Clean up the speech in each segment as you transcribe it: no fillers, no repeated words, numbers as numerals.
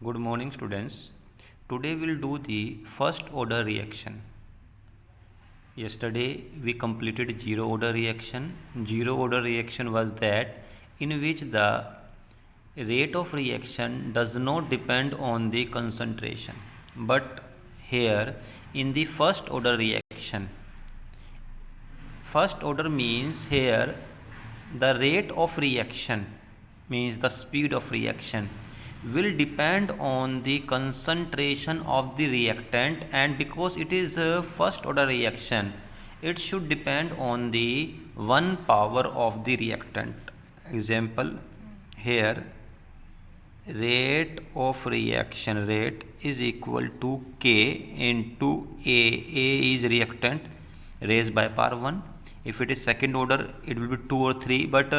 Good morning, students. Today we'll do the first order reaction. Yesterday we completed zero order reaction. Zero order reaction was that in which the rate of reaction does not depend on the concentration. But here in the first order reaction, first order means here the rate of reaction means the speed of reaction will depend on the concentration of the reactant, and because it is a first order reaction it should depend on the 1 power of the reactant. Example, here rate of reaction rate is equal to K into A. A is reactant raised by power 1. If it is second order it will be 2 or 3, but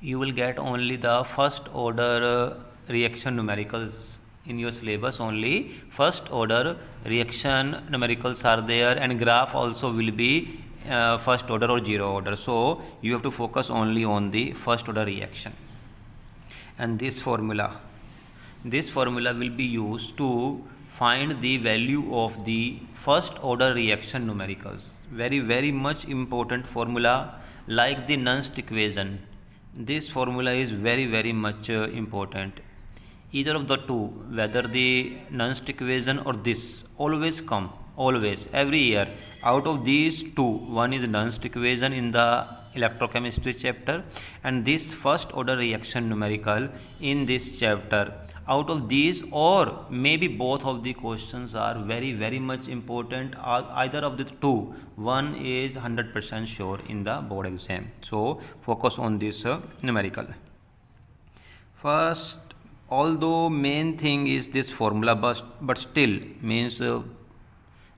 you will get only the first order reaction numericals in your syllabus. Only first order reaction numericals are there, and graph also will be first order or zero order. So you have to focus only on the first order reaction. And this formula will be used to find the value of the first order reaction numericals. Very much important formula, like the Nernst equation. This formula is very much important. Either of the two, whether the Nernst equation or this, always come, always, every year. Out of these two, one is Nernst equation in the electrochemistry chapter, and this first order reaction numerical in this chapter. Out of these, or maybe both of the questions are very much important. Either of the two, one is 100% sure in the board exam. So focus on this numerical. First, although main thing is this formula, but still means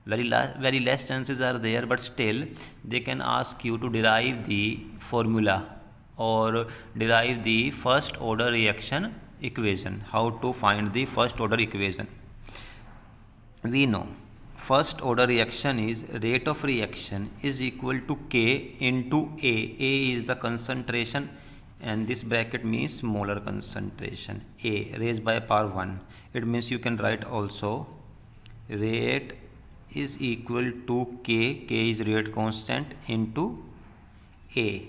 very less chances are there, but still they can ask you to derive the formula or derive the first order reaction equation. How to find the first order equation? We know first order reaction is rate of reaction is equal to K into A. A is the concentration, and this bracket means molar concentration. A raised by power 1. It means you can write also rate is equal to K. K is rate constant into A.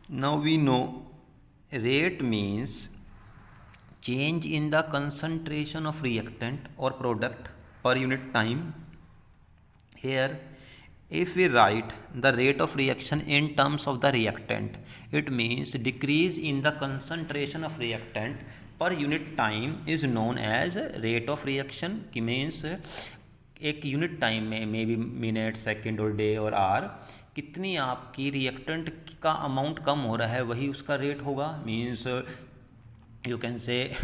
Now we know rate means change in the concentration of reactant or product per unit time. Here, if we write the rate of reaction in terms of the reactant, it means decrease in the concentration of reactant per unit time is known as rate of reaction. कि means एक unit time में may be minute, second और day और our, कितनी आपकी reactant का amount कम हो रहा है वही उसका रेट होगा. Means you can say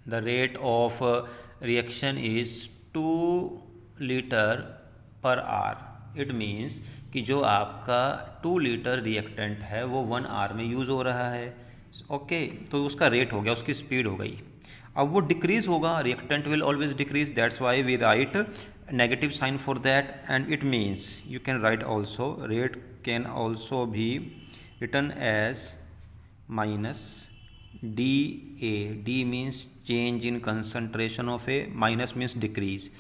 the rate of reaction is 2 liter per hour. It means कि जो आपका 2 लीटर रिएक्टेंट है वो 1 आवर में यूज़ हो रहा है. ओके, तो उसका रेट हो गया, उसकी स्पीड हो गई. अब वो डिक्रीज होगा, reactant will always decrease. That's why we write negative sign for that, and it means you can write also rate can also be written as minus dA. D means change in concentration of A, minus means decrease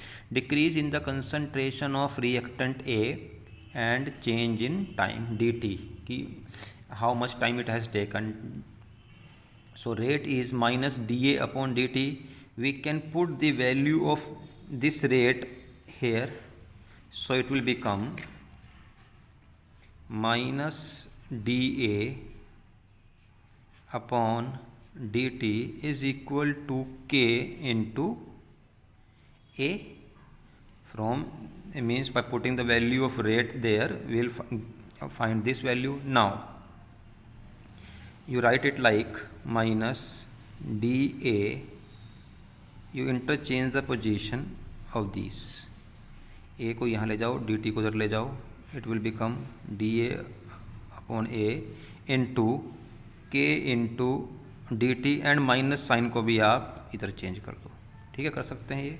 in the concentration of reactant A, and change in time dt, ki how much time it has taken. So rate is minus dA upon dt. We can put the value of this rate here, so it will become minus dA upon dt is equal to K into A. From means by putting the value of rate there we will find this value. Now you write it like minus dA, you interchange the position of these. A को यहाँ ले जाओ, dt को उधर ले जाओ. It will become dA upon A into K into dt, and minus sign को भी आप इधर चेंज कर दो. ठीक है, कर सकते हैं ये.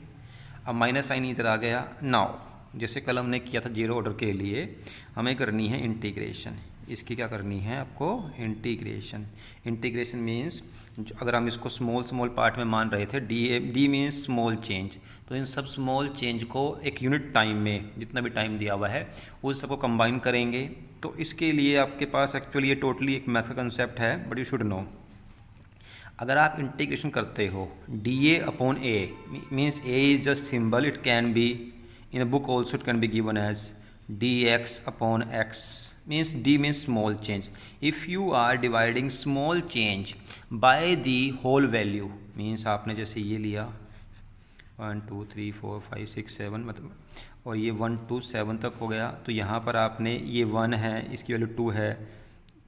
अब माइनस साइन इधर आ गया. नाउ जैसे कल हमने किया था जीरो ऑर्डर के लिए, हमें करनी है इंटीग्रेशन. इसकी क्या करनी है आपको, इंटीग्रेशन। इंटीग्रेशन मीन्स अगर हम इसको स्मॉल पार्ट में मान रहे थे, डी मीन्स स्मॉल चेंज, तो इन सब स्मॉल चेंज को एक यूनिट टाइम में, जितना भी टाइम दिया हुआ है उस सबको कंबाइन करेंगे। तो इसके लिए आपके पास एक्चुअली ये टोटली एक मैथ का कंसेप्ट है, बट यू शुड नो। अगर आप इंटीग्रेशन करते हो dA upon a means a is just symbol, it can be in a book also, it can be given as dx upon x means d means small change. If you are dividing small change by the whole value means आपने जैसे ये लिया 1 2 3 4 5 6 7 मतलब, और ये 1 2 7 तक हो गया, तो यहाँ पर आपने ये 1 है, इसकी वैल्यू 2 है,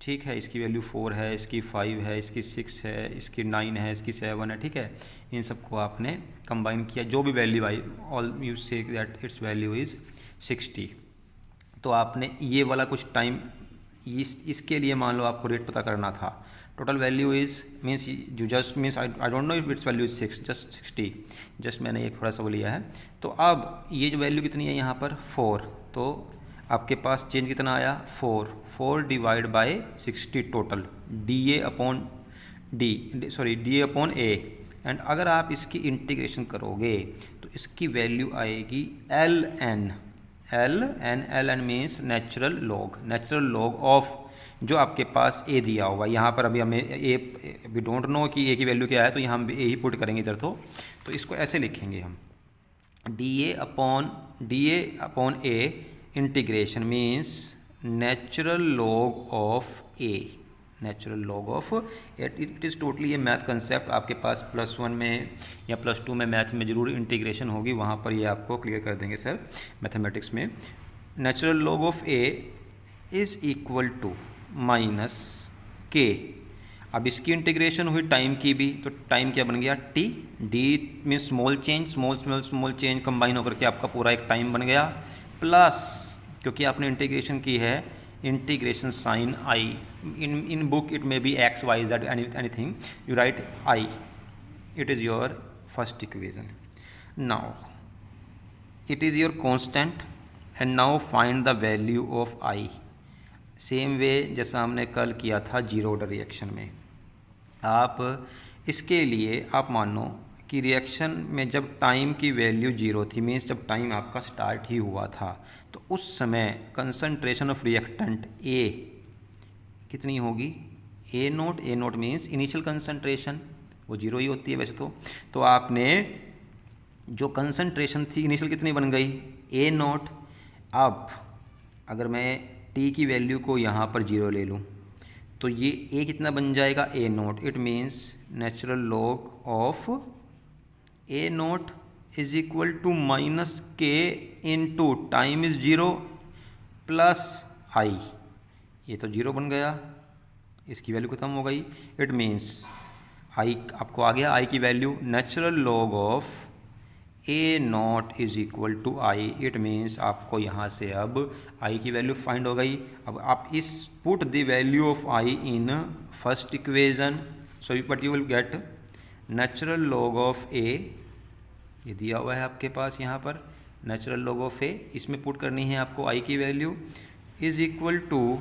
ठीक है, इसकी वैल्यू 4 है, इसकी 5 है, इसकी 6 है, इसकी 9 है, इसकी 7 है, ठीक है। इन सबको आपने कंबाइन किया, जो भी value I, all you say that it's value is 60। तो आपने ये वाला कुछ टाइम इसके लिए मान लो आपको रेट पता करना था, टोटल वैल्यू इज़ मीन्स जो just means I don't know if it's value is 6 just 60, just मैंने एक थोड़ा सा वो लिया है। तो अब ये जो वैल्यू कितनी है यहाँ पर 4, तो आपके पास चेंज कितना आया 4 divide by 60 total dA upon dA upon a। And अगर आप इसकी इंटीग्रेशन करोगे तो इसकी वैल्यू आएगी ln means natural log of जो आपके पास a दिया होगा। यहाँ पर अभी हमें a, वी डोंट नो कि a की वैल्यू क्या है, तो यहाँ हम a ही पुट करेंगे इधर। तो इसको ऐसे लिखेंगे हम dA upon a integration means natural log of a, natural log of it is totally ये मैथ कंसेप्ट आपके पास +1 में या +2 में मैथ में जरूर इंटीग्रेशन होगी, वहाँ पर ये आपको क्लियर कर देंगे सर मैथमेटिक्स में। Natural log of a is equal to minus k। अब इसकी इंटीग्रेशन हुई टाइम की भी, तो टाइम क्या बन गया t, d means small change combine होकर के आपका पूरा एक टाइम बन गया, प्लस क्योंकि आपने इंटीग्रेशन की है integration sign i, in book it may be x y z anything, you write I, it is your first equation. Now it is your constant and now find the value of I, same way जैसा हमने कल किया था zero order reaction में। आप इसके लिए आप मानो कि रिएक्शन में जब टाइम की वैल्यू 0 थी, मीन्स जब टाइम आपका स्टार्ट ही हुआ था, तो उस समय कंसंट्रेशन ऑफ रिएक्टेंट A कितनी होगी, ए नोट मीन्स इनिशियल कंसंट्रेशन, वो 0 ही होती है वैसे तो आपने जो कंसंट्रेशन थी इनिशियल कितनी बन गई A0। अब अगर मैं T की वैल्यू को यहाँ पर 0 ले लूँ तो ये A कितना बन जाएगा A0, it means natural log of A0 is equal to minus k into time is 0 plus I, ये तो 0 बन गया, इसकी वैल्यू खत्म हो गई, इट मीन्स I आपको आ गया I की value, natural log of A0 is equal to I, it means आपको यहाँ से अब I की वैल्यू फाइंड हो गई। अब आप इस put the value of I in first equation, so but you will get natural log of A, ये दिया हुआ है आपके पास यहाँ पर नेचुरल लॉग ऑफ A, इसमें पुट करनी है आपको I की value is equal to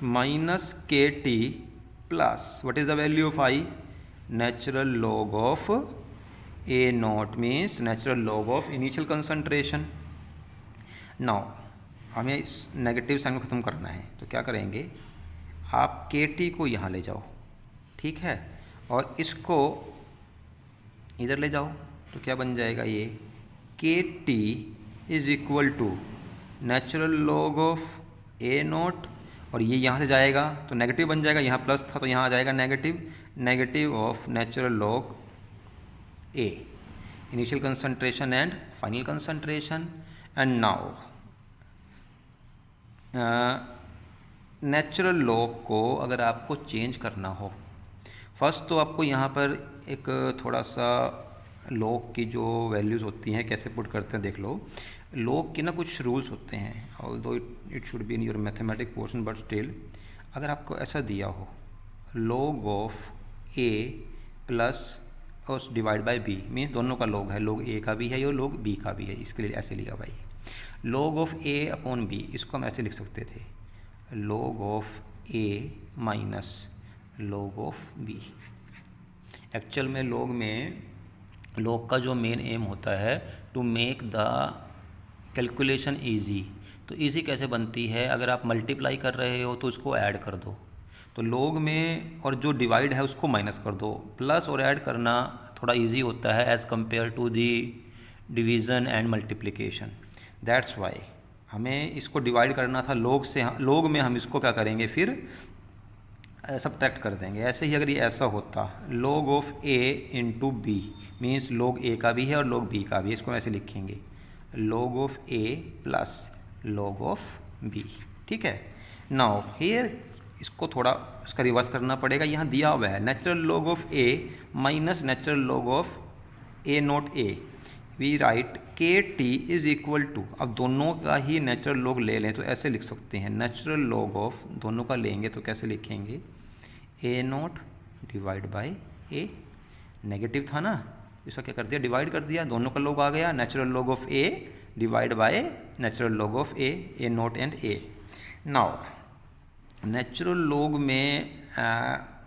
minus KT plus what is the value of I, natural log of A0 means natural log of initial concentration. Now हमें इस नेगेटिव साइन को ख़त्म करना है, तो क्या करेंगे, आप KT को यहाँ ले जाओ, ठीक है, और इसको इधर ले जाओ, तो क्या बन जाएगा ये KT is equal to natural log of A0, और ये यहाँ से जाएगा तो नेगेटिव बन जाएगा, यहाँ प्लस था तो यहाँ आ जाएगा negative of natural log A, initial concentration and final concentration. And now natural log को अगर आपको चेंज करना हो, फर्स्ट तो आपको यहाँ पर एक थोड़ा सा लॉग की जो वैल्यूज़ होती हैं कैसे पुट करते हैं देख लो। लॉग के ना कुछ रूल्स होते हैं, although it should be in your mathematic portion, but still अगर आपको ऐसा दिया हो लॉग ऑफ A प्लस और डिवाइड बाय B, मीन्स दोनों का लॉग है, लॉग A का भी है और लॉग B का भी है, इसके लिए ऐसे लिया भाई log of A upon B, इसको हम ऐसे लिख सकते थे log of A minus log of B. Actual में log का जो मेन एम होता है to make the calculation easy. तो ईजी कैसे बनती है, अगर आप मल्टीप्लाई कर रहे हो तो उसको ऐड कर दो, तो log में और जो डिवाइड है उसको माइनस कर दो। प्लस और ऐड करना थोड़ा ईजी होता है as compare to the division and multiplication. That's why हमें इसको डिवाइड करना था log से, log में हम इसको क्या करेंगे फिर सब्ट्रैक्ट कर देंगे। ऐसे ही अगर ये ऐसा होता log of a into B means log a का भी है और log b का भी है, इसको ऐसे लिखेंगे log of a plus log of b। ठीक है, नाउ हियर इसको थोड़ा इसका रिवर्स करना पड़ेगा। यहाँ दिया हुआ है natural log of a minus natural log of a not a, we write K T is equal to, अब दोनों का ही नेचुरल log ले लें तो ऐसे लिख सकते हैं नेचुरल log ऑफ, दोनों का लेंगे तो कैसे लिखेंगे a not divide by a, negative था ना, इसका क्या कर दिया डिवाइड कर दिया, दोनों का log आ गया, natural log of A divide by natural log of A not and A. Now natural log में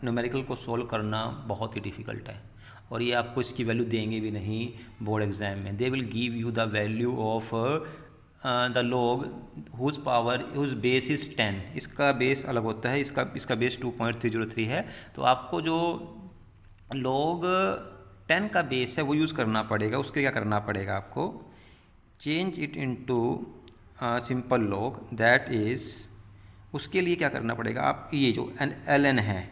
न्यूमेरिकल को सोल्व करना बहुत ही डिफ़िकल्ट है और ये आपको इसकी वैल्यू देंगे भी नहीं बोर्ड एग्जाम में। They will give you the value of the log whose power whose base is 10, इसका बेस अलग होता है, इसका बेस 2.303 है। तो आपको जो log 10 का बेस है वो यूज़ करना पड़ेगा। उसके क्या करना पड़ेगा आपको, change it into simple log, that is उसके लिए क्या करना पड़ेगा, आप ये जो ln है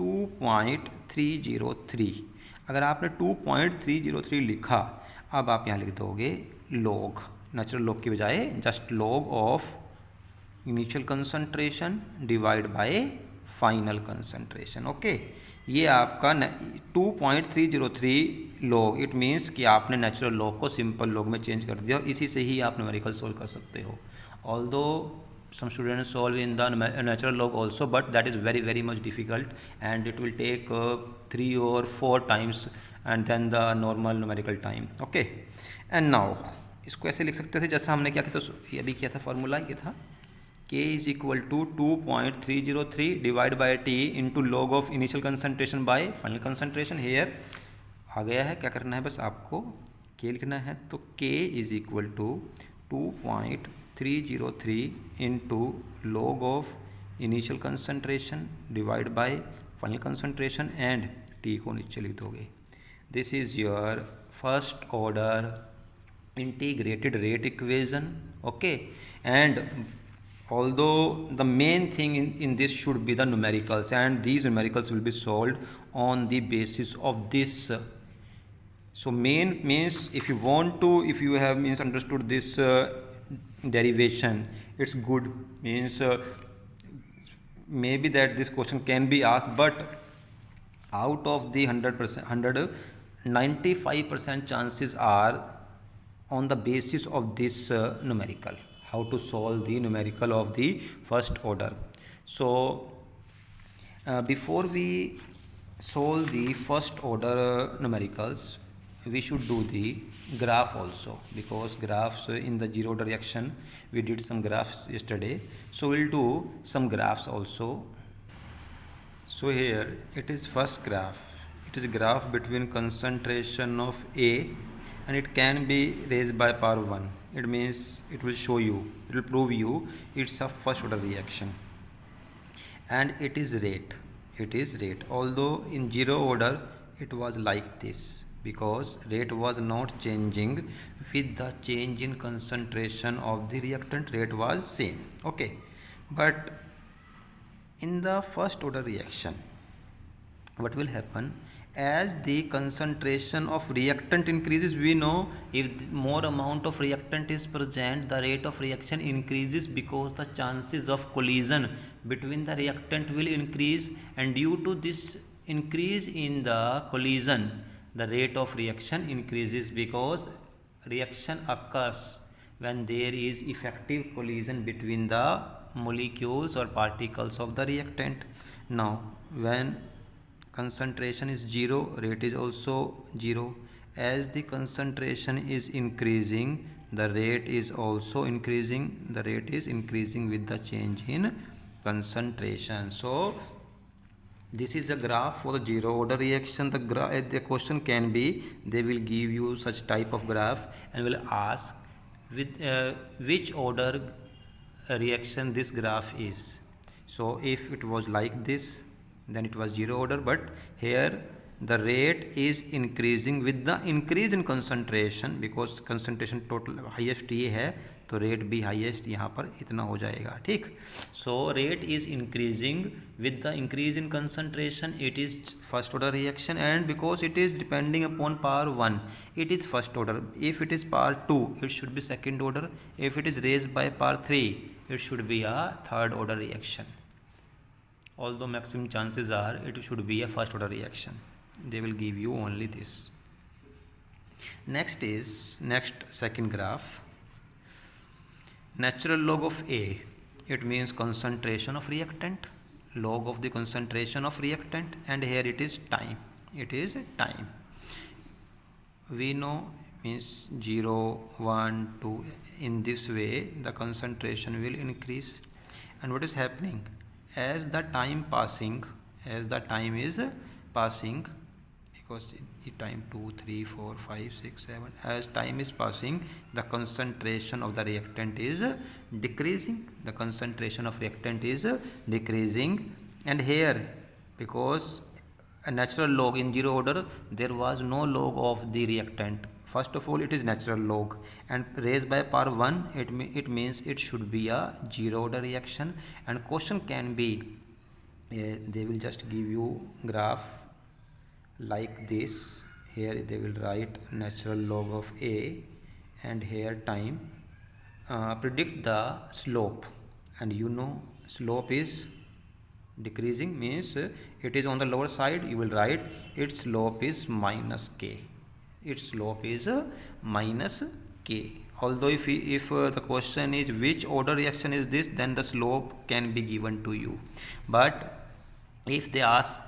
2.303, अगर आपने 2.303 लिखा, अब आप यहाँ लिख दोगे log, नेचुरल log की बजाय just log of initial concentration divide by final concentration. Okay, ये आपका 2.303 log, इट मीन्स कि आपने नेचुरल log को सिंपल log में चेंज कर दिया। इसी से ही आप न्यूमेरिकल सोल्व कर सकते हो। Although some students solve in the natural log also, but that is very much difficult and it will take 3 or 4 times and then the normal numerical time. Okay, and now इसको ऐसे लिख सकते थे जैसा हमने क्या किया, तो ये अभी किया था फॉर्मूला, ये था k is equal to 2.303 divide by t into log of initial concentration by final concentration. Here आ गया है, क्या करना है बस आपको k लिखना है, तो k is equal to 2.303 into log of initial concentration divide by final concentration and t को नीचे लिख दोगे। This is your first order integrated rate equation. Okay, and although the main thing in this should be the numericals, and these numericals will be solved on the basis of this. So main means if you want to, if you have means understood this derivation, it's good, means maybe that this question can be asked, but out of the 100%, 95% chances are on the basis of this numerical, how to solve the numerical of the first order. So before we solve the first order numericals, we should do the graph also, because graphs in the zero order reaction we did some graphs yesterday, so we'll do some graphs also. So here it is first graph, it is a graph between concentration of A, and it can be raised by power 1. It means it will show you, it will prove you it's a first order reaction, and it is rate, although in zero order it was like this, because rate was not changing with the change in concentration of the reactant, rate was same. Okay, but in the first order reaction what will happen, as the concentration of reactant increases, we know if more amount of reactant is present, the rate of reaction increases, because the chances of collision between the reactant will increase, and due to this increase in the collision, the rate of reaction increases, because reaction occurs when there is effective collision between the molecules or particles of the reactant. Now when concentration is 0, rate is also 0. As the concentration is increasing, the rate is also increasing, the rate is increasing with the change in concentration. So this is the graph for the zero order reaction. The question can be, they will give you such type of graph and will ask with which order reaction this graph is. So if it was like this, then it was zero order, but here the rate is increasing with the increase in concentration, because concentration total highest ये है तो rate भी highest यहाँ पर इतना हो जाएगा, ठीक. So rate is increasing with the increase in concentration, it is first order reaction, and because it is depending upon power 1 it is first order. If it is power 2 it should be second order. If it is raised by power 3 it should be a third order reaction. Although maximum chances are it should be a first order reaction, they will give you only this. Next second graph, natural log of A. It means concentration of reactant, log of the concentration of reactant, and here it is time. It is time. We know means 0, 1, 2. In this way the concentration will increase. And what is happening? As the time is passing, because time 2, 3, 4, 5, 6, 7, as time is passing, the concentration of the reactant is decreasing. And here, because a natural log in zero order, there was no log of the reactant. First of all, it is natural log, and raised by power 1, it means it should be a zero order reaction. And question can be, they will just give you graph like this. Here they will write natural log of A, and here time. Predict the slope, and you know slope is decreasing, means it is on the lower side. You will write its slope is minus k. Its slope is minus k. Although if the question is which order reaction is this, then the slope can be given to you. But if they ask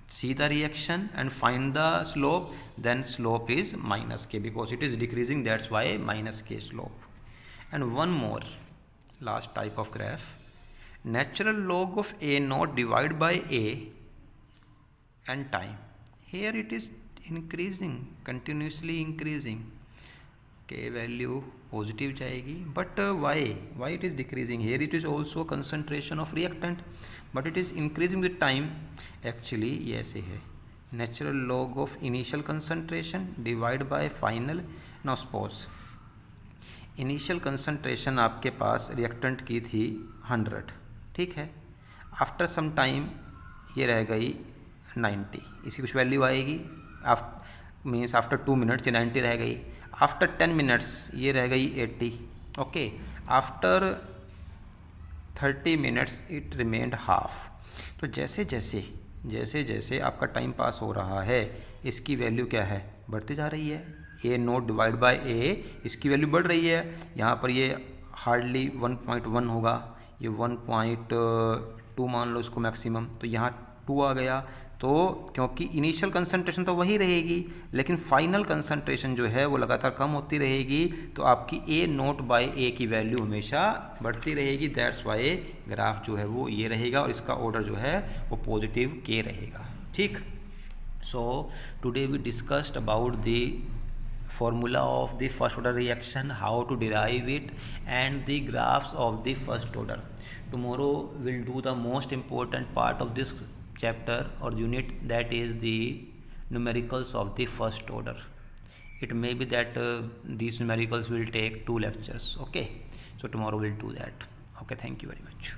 see the reaction and find the slope, then slope is minus k, because it is decreasing, that's why minus k slope. And one more last type of graph, natural log of A naught divided by A and time. Here it is increasing, continuously increasing. K value positive जाएगी, but why it is decreasing? Here it is also concentration of reactant, but it is increasing with time. Actually ये ऐसे है, natural log of initial concentration divided by final. Now suppose initial concentration आपके पास reactant की थी 100, ठीक है. After some time ये रह गई 90, इसकी कुछ वैल्यू आएगी. मीन्स आफ्टर 2 मिनट्स ये 90 रह गई. आफ्टर 10 मिनट्स ये रह गई 80. Okay, after 30 minutes it remained half. तो जैसे जैसे आपका टाइम पास हो रहा है, इसकी वैल्यू क्या है, बढ़ती जा रही है. ए नोट डिवाइड बाय ए, इसकी वैल्यू बढ़ रही है. यहाँ पर ये हार्डली 1.1 होगा, ये 1.2 मान लो इसको मैक्सिमम, तो यहाँ 2 आ गया. तो क्योंकि इनिशियल कंसंट्रेशन तो वही रहेगी, लेकिन फाइनल कंसंट्रेशन जो है वो लगातार कम होती रहेगी, तो आपकी ए नोट बाय ए की वैल्यू हमेशा बढ़ती रहेगी. दैट्स वाई ग्राफ जो है वो ये रहेगा, और इसका ऑर्डर जो है वो पॉजिटिव के रहेगा. ठीक. So today we discussed about the formula of the first order reaction, how to derive it, and the graphs of the first order. Tomorrow we'll do the most important part of this chapter or unit, that is the numericals of the first order. It may be that these numericals will take 2 lectures. Okay, so tomorrow we'll do that. Okay, thank you very much.